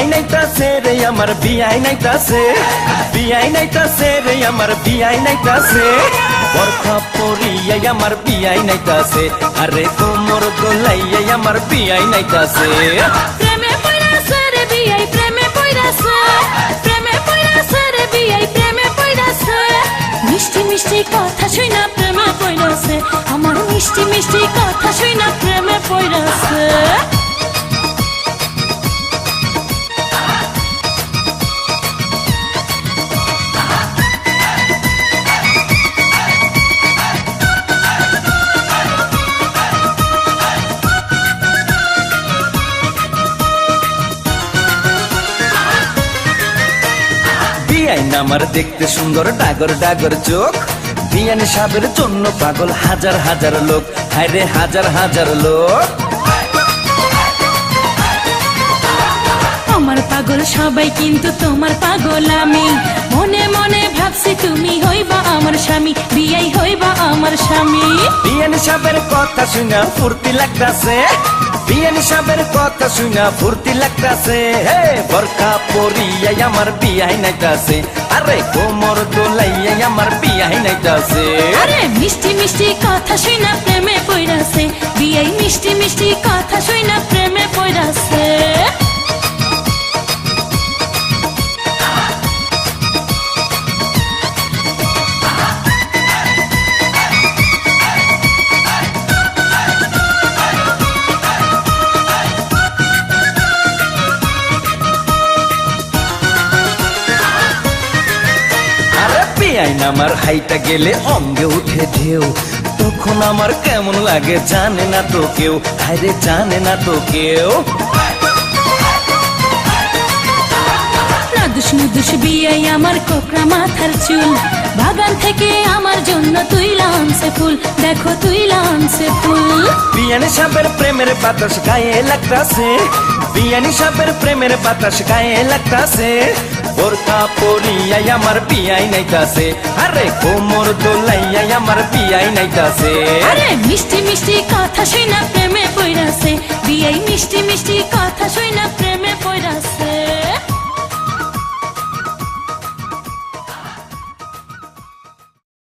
বিয়াই নাইতাছে রে আমার বিয়াই নাইতাছে, বিয়াই নাইতাছে রে আমার বিয়াই নাইতাছে, বরখা পরিয়াই আমার বিয়াই নাইতাছে, আরে কোমর দোলাইয়াই আমার বিয়াই নাইতাছে। প্রেমে পড়াছে রে বিয়াই প্রেমে পড়াছে, প্রেমে পড়াছে রে বিয়াই প্রেমে পড়াছে, মিষ্টি মিষ্টি কথা শুনা প্রেমে পড়াছে, আমার মিষ্টি মিষ্টি কথা শুনা প্রেমে পড়াছে। বিয়াইন আমার দেখতে সুন্দর ডাগর ডাগর চোখ, বিয়ান সাহেবের জন্য পাগল হাজার হাজার লোক, হায়রে হাজার হাজার লোক। আমার পাগল সবাই কিন্তু তোমার পাগল আমি, মনে মনে ভাবছি তুমি হইবা আমার স্বামী, বিয়াই হইবা আমার স্বামী। বিয়ান সাহেবের কথা শুনা ফুর্তি লাগতাছে, বিয়ান সাহেবের কথা শুনা ফুর্তি লাগতাছে, হে বরখা পরিয়াই আমার বিয়াই নাইতাছে, আরে কোমর দোলাইয়াই আমার বিয়াই নাইতাছে। আরে মিষ্টি মিষ্টি কথা শুনা প্রেমে পড়াছে, বিয়াই মিষ্টি মিষ্টি কথা শুনা প্রেমে পড়াছে। বিয়াইন আমার হাইটা গেলে অঙ্গে উঠে ঢেউ, তখন আমার কেমন লাগে জানে না তো কেউ, হায়রে জানে না তো কেউ। নাদুস নুদুস বিয়াই আমার কোকড়া মাথার চুল, বাগান থেকে আমার জন্য তুইলা আনছে ফুল, দেখো তুইলা আনছে ফুল। বিয়ান সাহেবের প্রেমের বাতাস গায়ে লাগতাছে, বিয়ান সাহেবের প্রেমের বাতাস গায়ে লাগতাছে, বোরকা পরিয়াই আমার বিয়াই নাইতাছে, আরে কোমর দোলাইয়াই আমার বিয়াই নাইতাছে। আরে মিষ্টি মিষ্টি কথা শুনা প্রেমে পড়াছে, বিয়াই মিষ্টি মিষ্টি কথা শুনা প্রেমে পড়াছে।